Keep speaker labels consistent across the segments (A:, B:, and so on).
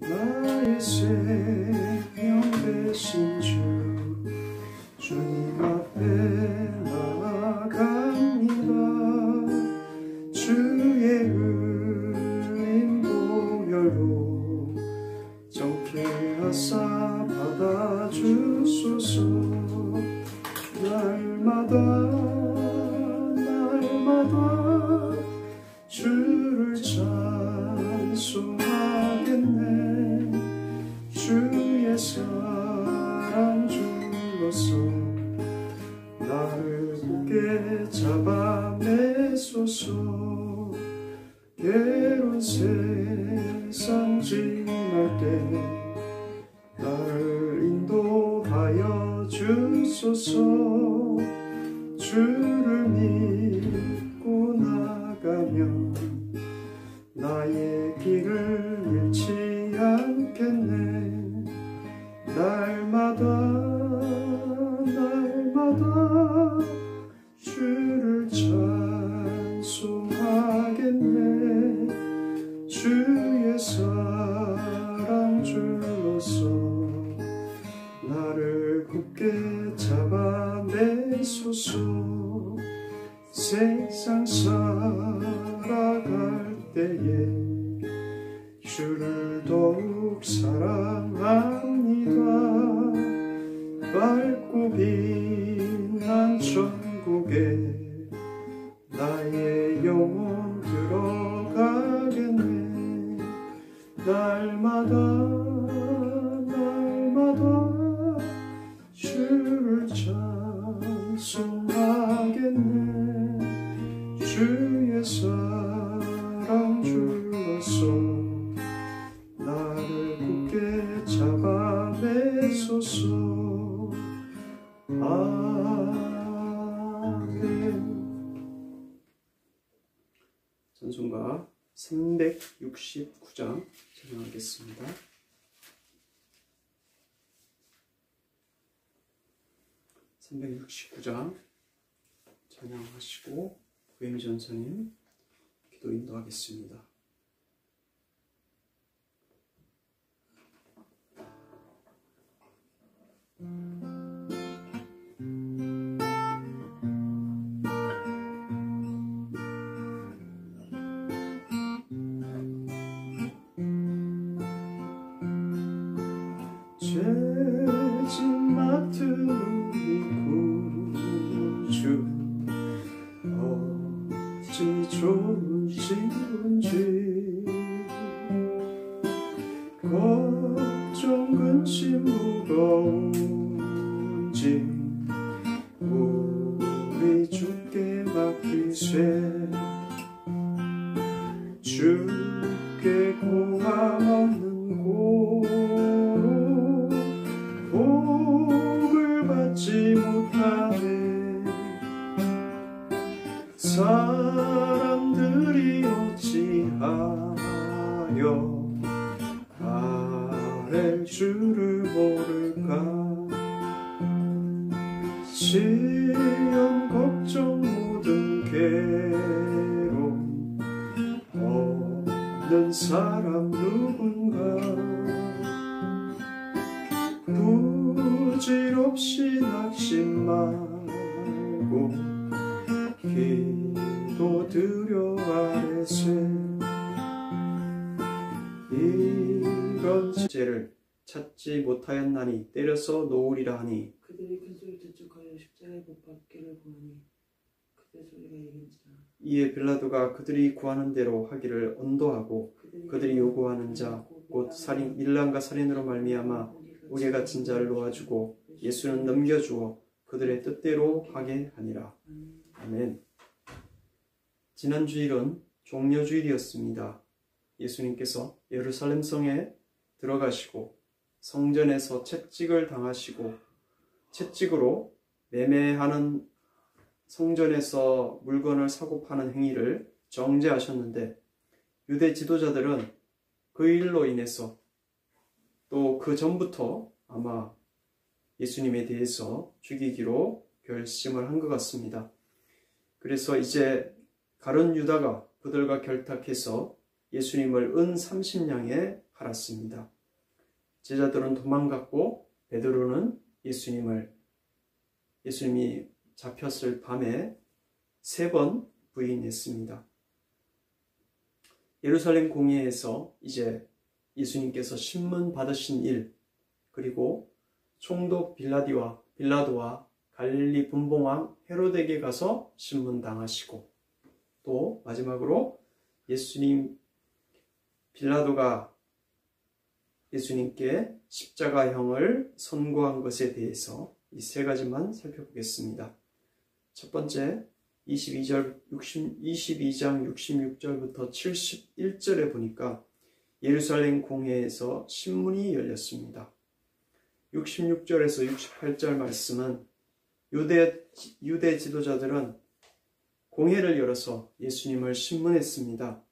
A: 나의 생명 되신 주 주님 앞에 나아갑니다. 주의 은인 보혈로 정케 하사 받아주소서. 날마다 주를 찬송하겠네. 주의 사랑 줄로서 나를 굳게 잡아내소서. 괴로운 세상 지날 때 나를 인도하여 주소서. 주를 믿고 나가면 나의 길을 잃지 않겠네. 날마다 주를 찬송하겠네. 주의 사랑 줄로서 나를 굳게 잡아내소서. 세상 살아갈 때에 주를 더욱 사랑합니다. 밝고 빛난 천국에 나의 영혼 들어가겠네. 날마다 주를 찬송하겠네. 주의 사랑 줄로서 나를 굳게 잡아내소서. 아멘. 찬송가 369장 찬양하겠습니다. 369장 찬양하시고 구혜미 전사님 기도 인도하겠습니다. 죄짐 맡은 우리 구주 어찌 좋은 친구인지. 걱정 근심 무거운지 우리 주께 맡기세. 주께 고함 없는 고로 복을 받지 못하네. 사람들이 어찌하여 아랠 줄을 모를까. 시험 걱정 모든 괴로움 없는 사람 누군가. 부질없이 낙심 말고 기도 드려 아뢰세. 이런 죄를 찾지 못하였나니 때려서 놓으리라 하니
B: 그들이 큰 소리 재촉하여 십자가에 못 박기를 구하니 그들 소리가 이긴지라.
A: 이에 빌라도가 그들이 구하는 대로 하기를 언도하고 그들이 요구하는 자 곧 살인 일랑과 살인으로 말미암아 우리에 갇힌 자를 놓아주고 예수는 넘겨주어 그들의 뜻대로 하게 하니라. 아멘. 지난 주일은 종려주일이었습니다. 예수님께서 예루살렘 성에 들어가시고 성전에서 채찍을 당하시고 채찍으로 매매하는 성전에서 물건을 사고 파는 행위를 정죄하셨는데 유대 지도자들은 그 일로 인해서 또 그 전부터 아마 예수님에 대해서 죽이기로 결심을 한 것 같습니다. 그래서 이제 가룟 유다가 그들과 결탁해서 예수님을 은 30냥에 팔았습니다. 제자들은 도망갔고 베드로는 예수님이 잡혔을 밤에 3번 부인했습니다. 예루살렘 공회에서 이제 예수님께서 신문 받으신 일, 그리고 총독 빌라도와 갈릴리 분봉왕 헤로데에게 가서 신문 당하시고, 또 마지막으로 빌라도가 예수님께 십자가형을 선고한 것에 대해서 이 3가지만 살펴보겠습니다. 첫 번째, 22장 66절부터 71절에 보니까 예루살렘 공회에서 신문이 열렸습니다. 66절에서 68절 말씀은 유대 지도자들은 공회를 열어서 예수님을 신문했습니다.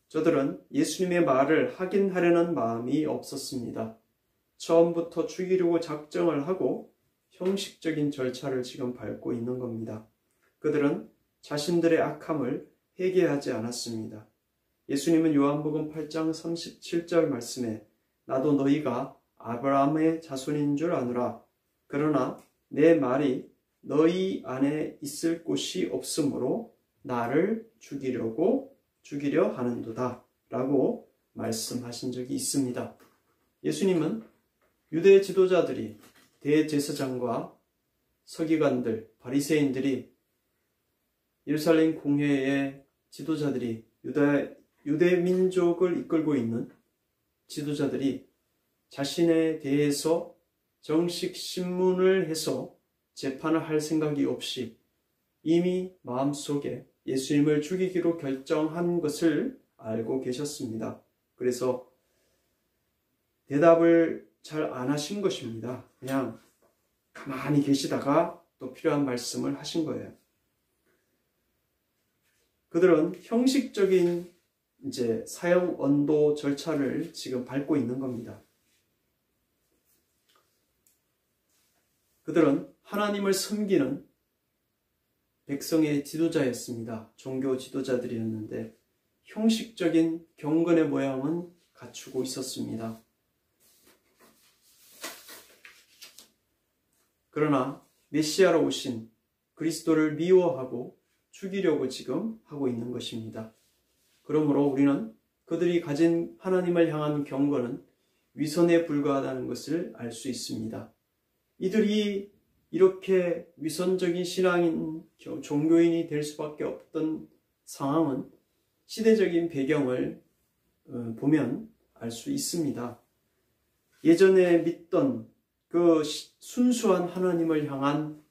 A: 저들은 예수님의 말을 확인하려는 마음이 없었습니다. 처음부터 죽이려고 작정을 하고 형식적인 절차를 지금 밟고 있는 겁니다. 그들은 자신들의 악함을 회개하지 않았습니다. 예수님은 요한복음 8장 37절 말씀에 나도 너희가 아브라함의 자손인 줄 아노라. 그러나 내 말이 너희 안에 있을 곳이 없으므로 나를 죽이려 하는도다 라고 말씀하신 적이 있습니다. 예수님은 유대 지도자들이, 대제사장과 서기관들, 바리새인들이, 예루살렘 공회의 지도자들이, 유대 민족을 이끌고 있는 지도자들이 자신에 대해서 정식 신문을 해서 재판을 할 생각이 없이 이미 마음속에 예수님을 죽이기로 결정한 것을 알고 계셨습니다. 그래서 대답을 잘 안 하신 것입니다. 그냥 가만히 계시다가 또 필요한 말씀을 하신 거예요. 그들은 형식적인 사형 언도 절차를 지금 밟고 있는 겁니다. 그들은 하나님을 섬기는 백성의 지도자였습니다. 종교 지도자들이었는데 형식적인 경건의 모양은 갖추고 있었습니다. 그러나 메시아로 오신 그리스도를 미워하고 죽이려고 지금 하고 있는 것입니다. 그러므로 우리는 그들이 가진 하나님을 향한 경건은 위선에 불과하다는 것을 알 수 있습니다. 이들이 이렇게 위선적인 신앙인 종교인이 될 수밖에 없던 상황은 시대적인 배경을 보면 알 수 있습니다. 예전에 믿던 그 순수한 하나님을 향한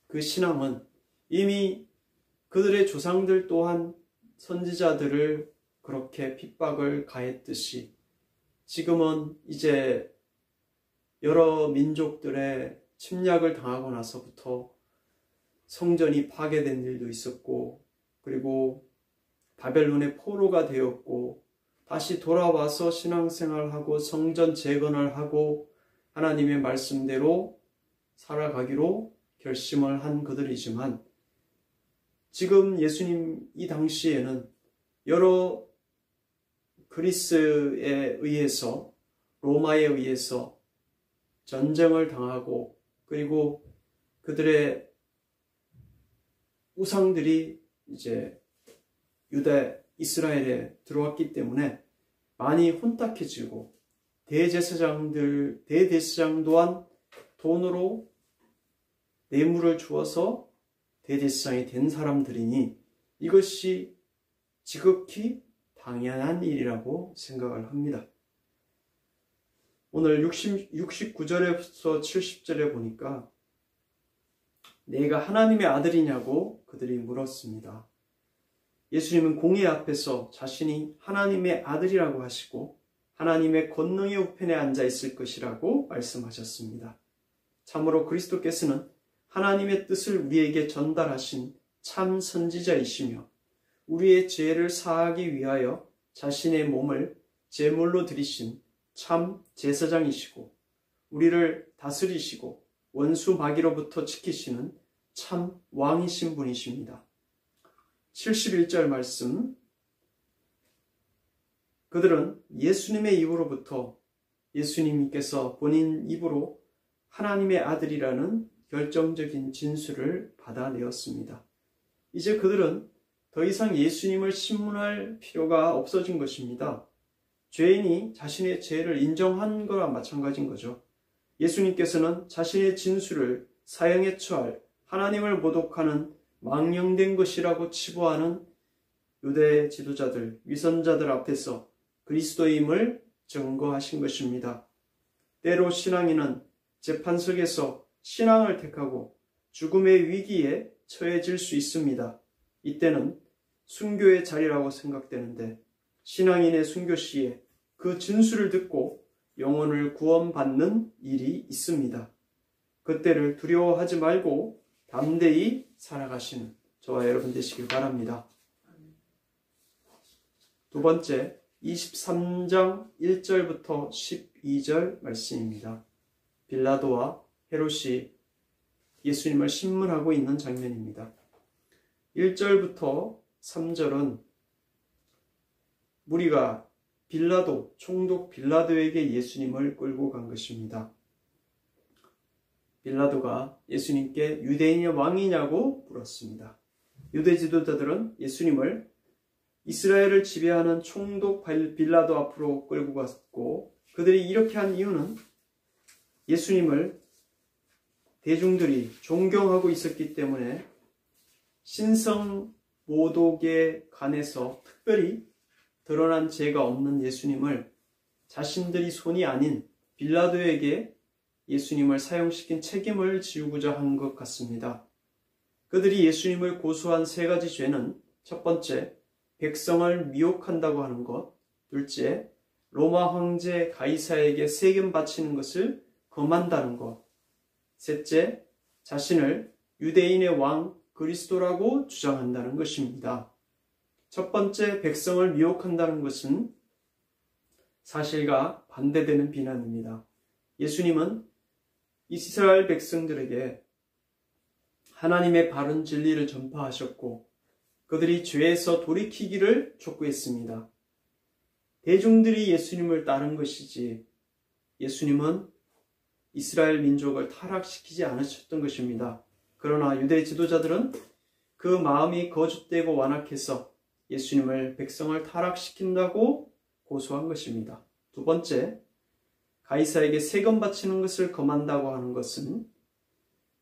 A: 그 신앙은 이미 그들의 조상들 또한 선지자들을 그렇게 핍박을 가했듯이 지금은 이제 여러 민족들의 침략을 당하고 나서부터 성전이 파괴된 일도 있었고, 그리고 바벨론의 포로가 되었고, 다시 돌아와서 신앙생활하고 성전 재건을 하고 하나님의 말씀대로 살아가기로 결심을 한 그들이지만, 지금 예수님 이 당시에는 여러 그리스에 의해서, 로마에 의해서 전쟁을 당하고, 그리고 그들의 우상들이 이제 이스라엘에 들어왔기 때문에 많이 혼탁해지고, 대제사장 또한 돈으로 뇌물을 주어서 대제사장이 된 사람들이니 이것이 지극히 당연한 일이라고 생각을 합니다. 오늘 69절에서 70절에 보니까 내가 하나님의 아들이냐고 그들이 물었습니다. 예수님은 공회 앞에서 자신이 하나님의 아들이라고 하시고 하나님의 권능의 우편에 앉아 있을 것이라고 말씀하셨습니다. 참으로 그리스도께서는 하나님의 뜻을 우리에게 전달하신 참 선지자이시며 우리의 죄를 사하기 위하여 자신의 몸을 제물로 드리신 참 제사장이시고 우리를 다스리시고 원수 마귀로부터 지키시는 참 왕이신 분이십니다. 71절 말씀, 그들은 예수님의 입으로부터 예수님께서 본인 입으로 하나님의 아들이라는 결정적인 진술을 받아내었습니다. 이제 그들은 더 이상 예수님을 신문할 필요가 없어진 것입니다. 죄인이 자신의 죄를 인정한 거와 마찬가지인 거죠. 예수님께서는 자신의 진술을 사형에 처할 하나님을 모독하는 망령된 것이라고 치부하는 유대 지도자들, 위선자들 앞에서 그리스도임을 증거하신 것입니다. 때로 신앙인은 재판석에서 신앙을 택하고 죽음의 위기에 처해질 수 있습니다. 이때는 순교의 자리라고 생각되는데 신앙인의 순교 시에 그 진술을 듣고 영혼을 구원받는 일이 있습니다. 그때를 두려워하지 말고 담대히 살아가시는 저와 여러분 되시길 바랍니다. 두 번째, 23장 1절부터 12절 말씀입니다. 빌라도와 헤롯이 예수님을 신문하고 있는 장면입니다. 1절부터 3절은 무리가 빌라도, 총독 빌라도에게 예수님을 끌고 간 것입니다. 빌라도가 예수님께 유대인의 왕이냐고 물었습니다. 유대 지도자들은 예수님을 이스라엘을 지배하는 총독 빌라도 앞으로 끌고 갔고, 그들이 이렇게 한 이유는 예수님을 대중들이 존경하고 있었기 때문에 신성 모독에 관해서 특별히 드러난 죄가 없는 예수님을 자신들이 손이 아닌 빌라도에게 예수님을 사형시킨 책임을 지우고자 한 것 같습니다. 그들이 예수님을 고소한 세 가지 죄는 첫 번째, 백성을 미혹한다고 하는 것, 둘째, 로마 황제 가이사에게 세금 바치는 것을 금한다는 것, 셋째, 자신을 유대인의 왕 그리스도라고 주장한다는 것입니다. 첫 번째, 백성을 미혹한다는 것은 사실과 반대되는 비난입니다. 예수님은 이스라엘 백성들에게 하나님의 바른 진리를 전파하셨고 그들이 죄에서 돌이키기를 촉구했습니다. 대중들이 예수님을 따른 것이지 예수님은 이스라엘 민족을 타락시키지 않으셨던 것입니다. 그러나 유대 지도자들은 그 마음이 거짓되고 완악해서 예수님을 백성을 타락시킨다고 고소한 것입니다. 두 번째, 가이사에게 세금 바치는 것을 금한다고 하는 것은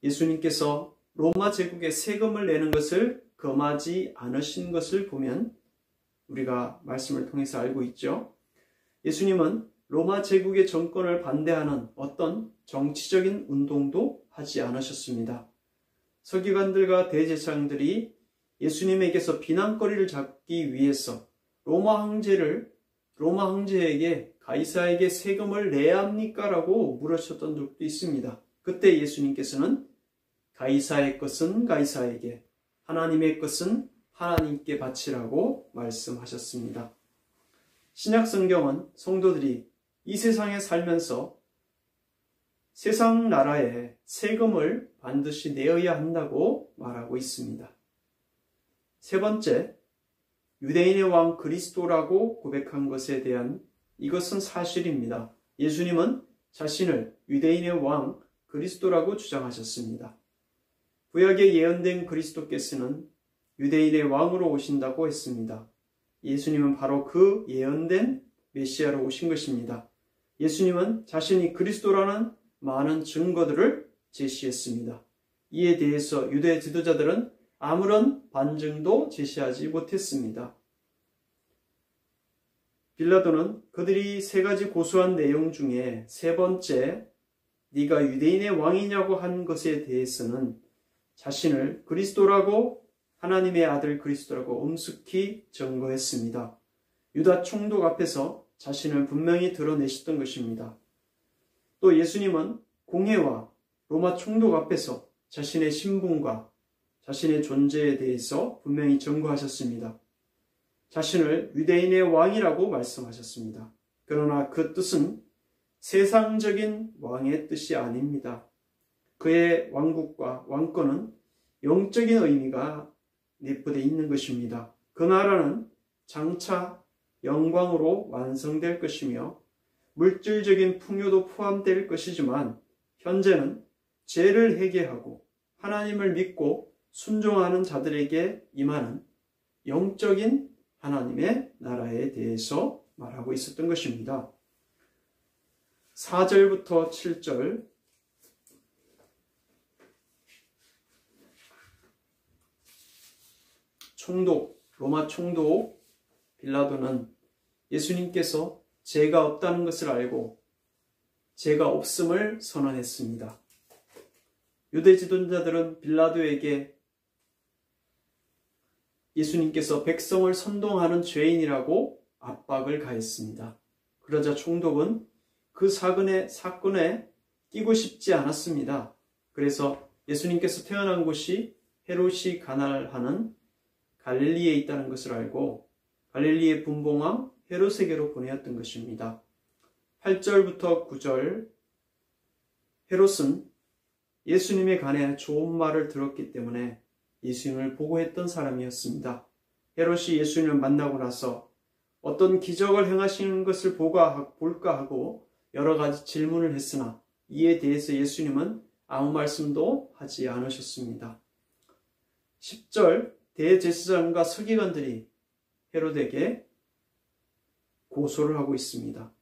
A: 예수님께서 로마 제국에 세금을 내는 것을 금하지 않으신 것을 보면 우리가 말씀을 통해서 알고 있죠. 예수님은 로마 제국의 정권을 반대하는 어떤 정치적인 운동도 하지 않으셨습니다. 서기관들과 대제사장들이 예수님에게서 비난거리를 잡기 위해서 로마 황제에게 가이사에게 세금을 내야 합니까? 라고 물으셨던 적도 있습니다. 그때 예수님께서는 가이사의 것은 가이사에게, 하나님의 것은 하나님께 바치라고 말씀하셨습니다. 신약 성경은 성도들이 이 세상에 살면서 세상 나라에 세금을 반드시 내어야 한다고 말하고 있습니다. 세 번째, 유대인의 왕 그리스도라고 고백한 것에 대한 이것은 사실입니다. 예수님은 자신을 유대인의 왕 그리스도라고 주장하셨습니다. 구약에 예언된 그리스도께서는 유대인의 왕으로 오신다고 했습니다. 예수님은 바로 그 예언된 메시아로 오신 것입니다. 예수님은 자신이 그리스도라는 많은 증거들을 제시했습니다. 이에 대해서 유대 지도자들은 아무런 반증도 제시하지 못했습니다. 빌라도는 그들이 세 가지 고소한 내용 중에 세 번째, 네가 유대인의 왕이냐고 한 것에 대해서는 자신을 그리스도라고, 하나님의 아들 그리스도라고 엄숙히 증거했습니다. 유다 총독 앞에서 자신을 분명히 드러내셨던 것입니다. 또 예수님은 공회와 로마 총독 앞에서 자신의 신분과 자신의 존재에 대해서 분명히 증거하셨습니다. 자신을 유대인의 왕이라고 말씀하셨습니다. 그러나 그 뜻은 세상적인 왕의 뜻이 아닙니다. 그의 왕국과 왕권은 영적인 의미가 내포되어 있는 것입니다. 그 나라는 장차 영광으로 완성될 것이며 물질적인 풍요도 포함될 것이지만 현재는 죄를 회개하고 하나님을 믿고 순종하는 자들에게 임하는 영적인 하나님의 나라에 대해서 말하고 있었던 것입니다. 4절부터 7절 총독, 로마 총독 빌라도는 예수님께서 죄가 없다는 것을 알고 죄가 없음을 선언했습니다. 유대 지도자들은 빌라도에게 예수님께서 백성을 선동하는 죄인이라고 압박을 가했습니다. 그러자 총독은 그 사건에 끼고 싶지 않았습니다. 그래서 예수님께서 태어난 곳이 헤롯이 관할하는 갈릴리에 있다는 것을 알고 갈릴리의 분봉왕 헤롯에게로 보내었던 것입니다. 8절부터 9절 헤롯은 예수님에 관해 좋은 말을 들었기 때문에 예수님을 보고했던 사람이었습니다. 헤롯이 예수님을 만나고 나서 어떤 기적을 행하시는 것을 볼까 하고 여러 가지 질문을 했으나 이에 대해서 예수님은 아무 말씀도 하지 않으셨습니다. 10절 대제사장과 서기관들이 헤롯에게 고소를 하고 있습니다.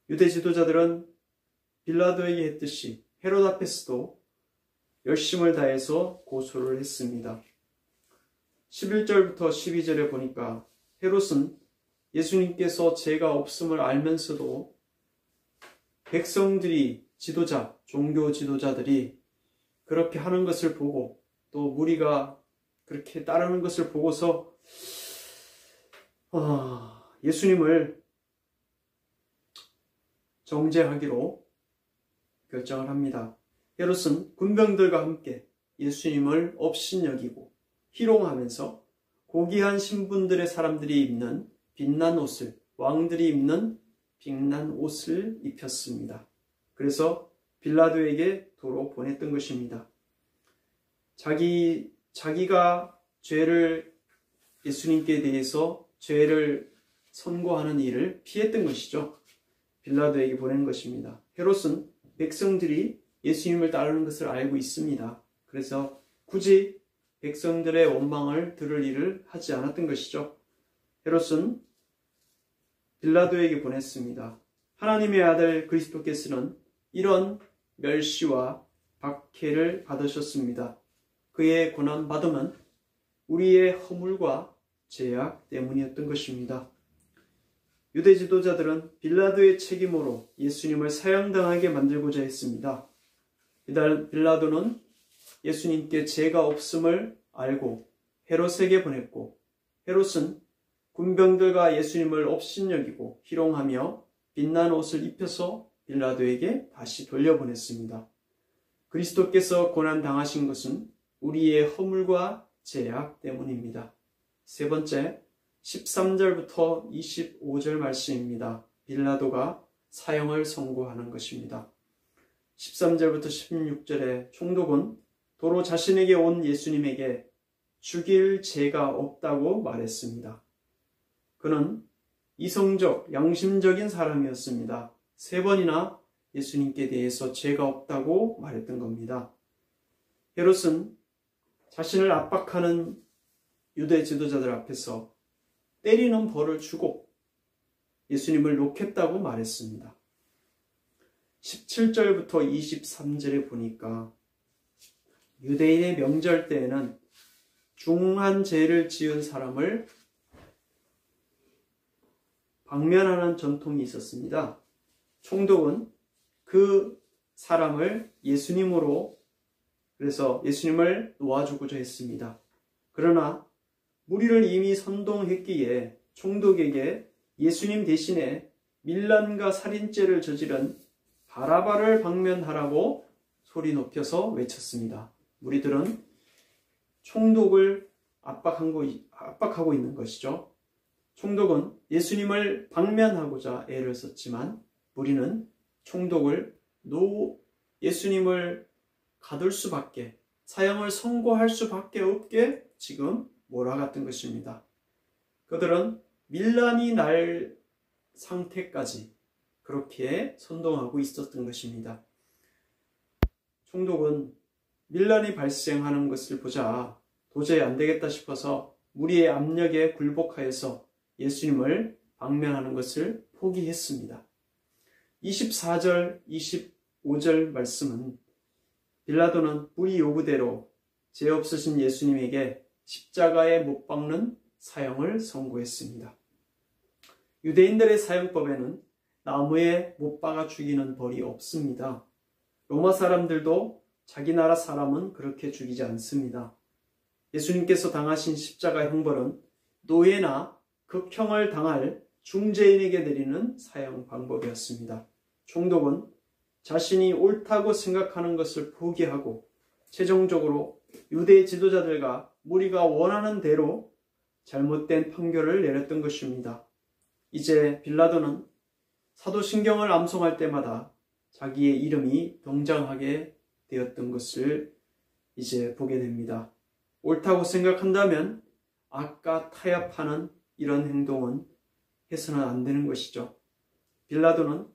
A: 유대 지도자들은 빌라도에게 했듯이 헤롯 앞에서도 열심을 다해서 고소를 했습니다. 11절부터 12절에 보니까 헤롯은 예수님께서 죄가 없음을 알면서도 백성들이 종교 지도자들이 그렇게 하는 것을 보고 또 무리가 그렇게 따르는 것을 보고서 예수님을 정죄하기로 결정을 합니다. 헤롯은 군병들과 함께 예수님을 업신여기고 희롱하면서 고귀한 신분들의 사람들이 입는 빛난 옷을, 왕들이 입는 빛난 옷을 입혔습니다. 그래서 빌라도에게 도로 보냈던 것입니다. 자기가 예수님께 대해서 죄를 선고하는 일을 피했던 것이죠. 빌라도에게 보낸 것입니다. 헤롯은 백성들이 예수님을 따르는 것을 알고 있습니다. 그래서 굳이 백성들의 원망을 들을 일을 하지 않았던 것이죠. 헤롯은 빌라도에게 보냈습니다. 하나님의 아들 그리스도께서는 이런 멸시와 박해를 받으셨습니다. 그의 고난받음은 우리의 허물과 죄악 때문이었던 것입니다. 유대 지도자들은 빌라도의 책임으로 예수님을 사형당하게 만들고자 했습니다. 빌라도는 예수님께 죄가 없음을 알고 헤롯에게 보냈고 헤롯은 군병들과 예수님을 업신여기고 희롱하며 빛난 옷을 입혀서 빌라도에게 다시 돌려보냈습니다. 그리스도께서 고난당하신 것은 우리의 허물과 죄악 때문입니다. 세 번째, 13절부터 25절 말씀입니다. 빌라도가 사형을 선고하는 것입니다. 13절부터 16절에 총독은 도로 자신에게 온 예수님에게 죽일 죄가 없다고 말했습니다. 그는 이성적, 양심적인 사람이었습니다. 3번이나 예수님께 대해서 죄가 없다고 말했던 겁니다. 헤롯은 자신을 압박하는 유대 지도자들 앞에서 때리는 벌을 주고 예수님을 놓겠다고 말했습니다. 17절부터 23절에 보니까 유대인의 명절 때에는 중한 죄를 지은 사람을 방면하는 전통이 있었습니다. 총독은 그 사람을 그래서 예수님을 놓아주고자 했습니다. 그러나 무리를 이미 선동했기에 총독에게 예수님 대신에 밀란과 살인죄를 저지른 바라바를 방면하라고 소리 높여서 외쳤습니다. 무리들은 총독을 압박하고 있는 것이죠. 총독은 예수님을 방면하고자 애를 썼지만 무리는 총독을 예수님을 가둘 수밖에 사형을 선고할 수밖에 없게 지금 몰아갔던 것입니다. 그들은 밀란이 날 상태까지 그렇게 선동하고 있었던 것입니다. 총독은 밀란이 발생하는 것을 보자 도저히 안 되겠다 싶어서 무리의 압력에 굴복하여서 예수님을 방면하는 것을 포기했습니다. 24절, 25절 말씀은 빌라도는 무리 요구대로 죄 없으신 예수님에게 십자가에 못 박는 사형을 선고했습니다. 유대인들의 사형법에는 나무에 못 박아 죽이는 벌이 없습니다. 로마 사람들도 자기 나라 사람은 그렇게 죽이지 않습니다. 예수님께서 당하신 십자가 형벌은 노예나 극형을 당할 중죄인에게 내리는 사형 방법이었습니다. 총독은 자신이 옳다고 생각하는 것을 포기하고 최종적으로 유대 지도자들과 무리가 원하는 대로 잘못된 판결을 내렸던 것입니다. 이제 빌라도는 사도신경을 암송할 때마다 자기의 이름이 등장하게 되었던 것을 이제 보게 됩니다. 옳다고 생각한다면 악과 타협하는 이런 행동은 해서는 안 되는 것이죠. 빌라도는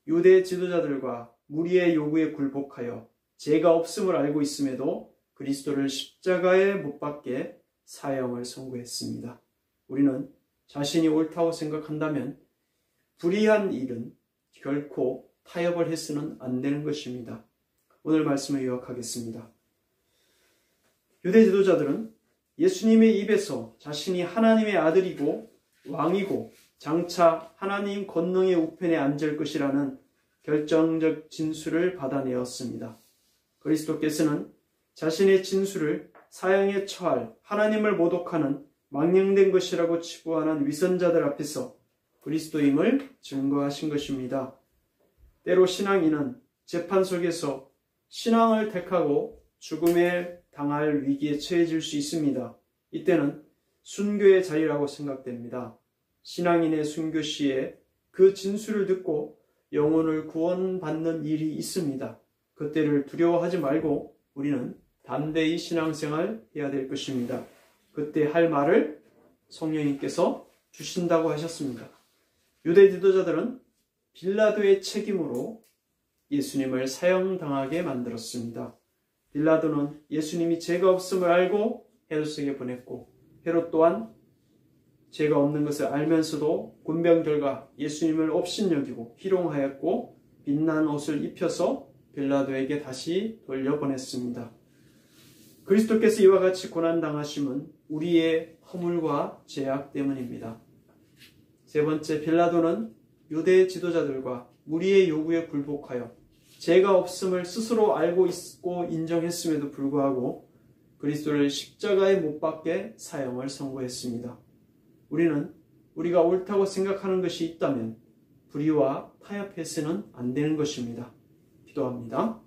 A: 유대 지도자들과 무리의 요구에 굴복하여 죄가 없음을 알고 있음에도 그리스도를 십자가에 못 박게 사형을 선고했습니다. 우리는 자신이 옳다고 생각한다면 불의한 일은 결코 타협을 해서는 안 되는 것입니다. 오늘 말씀을 요약하겠습니다. 유대 지도자들은 예수님의 입에서 자신이 하나님의 아들이고 왕이고 장차 하나님 권능의 우편에 앉을 것이라는 결정적 진술을 받아내었습니다. 그리스도께서는 자신의 진술을 사형에 처할 하나님을 모독하는 망령된 것이라고 치부하는 위선자들 앞에서 그리스도임을 증거하신 것입니다. 때로 신앙인은 재판 속에서 신앙을 택하고 죽음에 당할 위기에 처해질 수 있습니다. 이때는 순교의 자리라고 생각됩니다. 신앙인의 순교 시에 그 진술을 듣고 영혼을 구원받는 일이 있습니다. 그때를 두려워하지 말고 우리는 담대히 신앙생활 해야 될 것입니다. 그때 할 말을 성령님께서 주신다고 하셨습니다. 유대 지도자들은 빌라도의 책임으로 예수님을 사형당하게 만들었습니다. 빌라도는 예수님이 죄가 없음을 알고 헤롯에게 보냈고 헤롯 또한 죄가 없는 것을 알면서도 군병들과 예수님을 업신여기고 희롱하였고 빛난 옷을 입혀서 빌라도에게 다시 돌려보냈습니다. 그리스도께서 이와 같이 고난당하심은 우리의 허물과 죄악 때문입니다. 세 번째, 빌라도는 유대 지도자들과 무리의 요구에 굴복하여 죄가 없음을 스스로 알고 있고 인정했음에도 불구하고 그리스도를 십자가에 못 박게 사형을 선고했습니다. 우리는 우리가 옳다고 생각하는 것이 있다면 불의와 타협해서는 안 되는 것입니다. 기도합니다.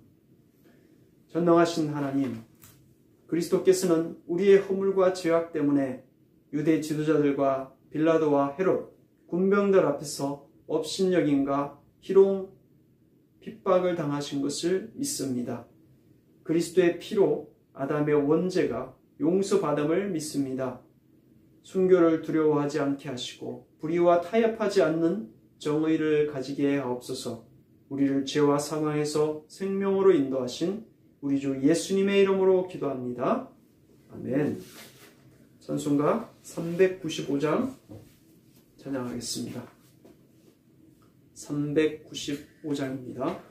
A: 전능하신 하나님, 그리스도께서는 우리의 허물과 죄악 때문에 유대 지도자들과 빌라도와 헤롯, 군병들 앞에서 업신여김과 희롱, 핍박을 당하신 것을 믿습니다. 그리스도의 피로 아담의 원죄가 용서받음을 믿습니다. 순교를 두려워하지 않게 하시고 불의와 타협하지 않는 정의를 가지게 하옵소서. 우리를 죄와 사망에서 생명으로 인도하신 우리 주 예수님의 이름으로 기도합니다. 아멘. 찬송가 395장 찬양하겠습니다. 395장입니다.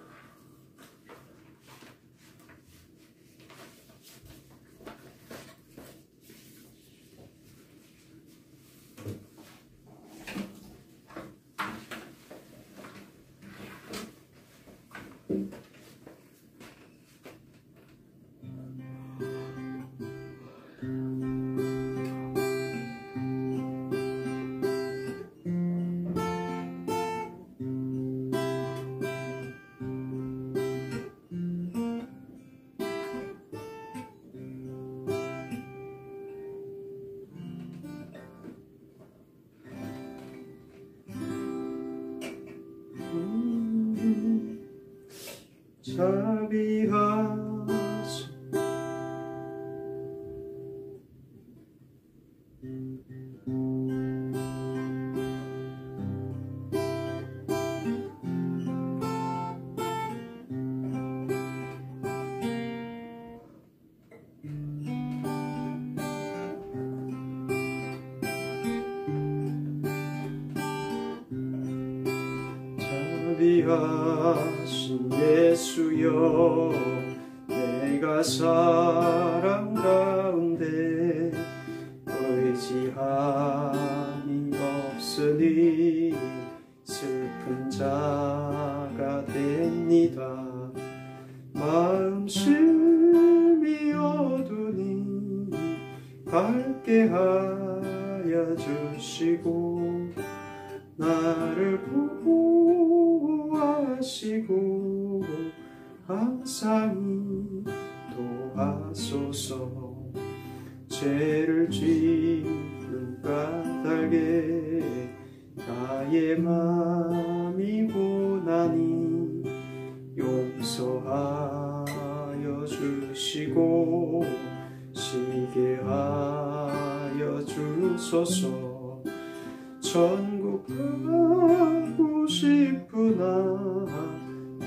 A: 자비하신 자비하신 예수여, 내가 사랑 가운데 의지함이 없으니 슬픈 자가 됩니다. 마음 심히 어두니 밝게 하여 주시고, 나를 보호하시고 항상 도와소서. 죄를 짓는 까닭에 나의 맘이 고나니 용서하여 주시고 쉬게 하여 주소서. 천국 가고 싶으나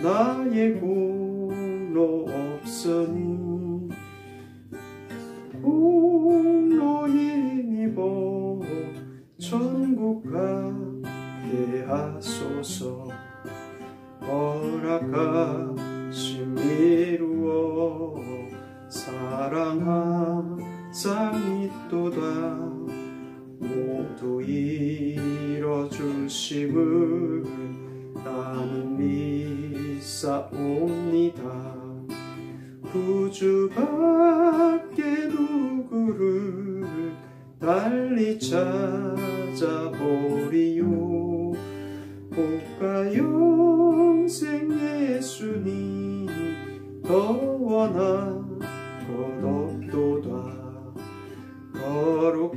A: 나의 공로 없으니 공로 힘입어 천국 가게 하소서. 허락하심 이루어 사랑하사 믿도다. 모두 이뤄주심을 나는 믿사옵니다. 구주밖에 누구를 달리 찾아보리요. 복과 영생 예수님 더 원한 것 없도다.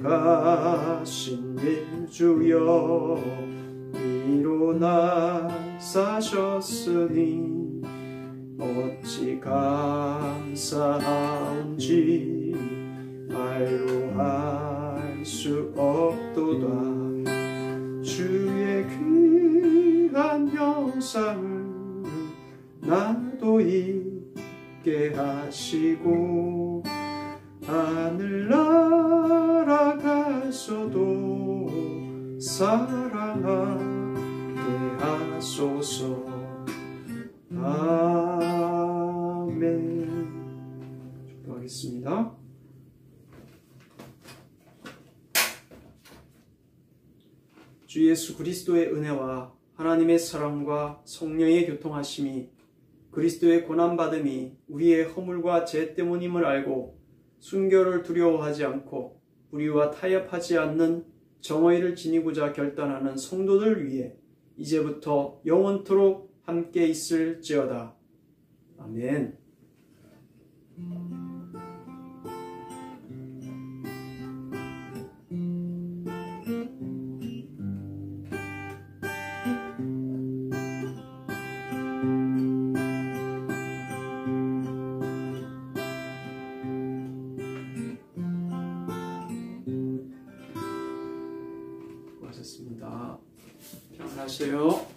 A: 거룩하신 예주여, 위로 날 사셨으니 어찌 감사하온지 말로 할 수 없도다. 주의 귀한 형상을 나도 있게 하시고 하늘 날아가서도 사랑하게 하소서. 아멘. 기도하겠습니다. 주 예수 그리스도의 은혜와 하나님의 사랑과 성령의 교통하심이, 그리스도의 고난받음이 우리의 허물과 죄 때문임을 알고 순교를 두려워하지 않고 우리와 타협하지 않는 정의를 지니고자 결단하는 성도들 위해 이제부터 영원토록 함께 있을지어다. 아멘. 수고하셨습니다. 평안하세요.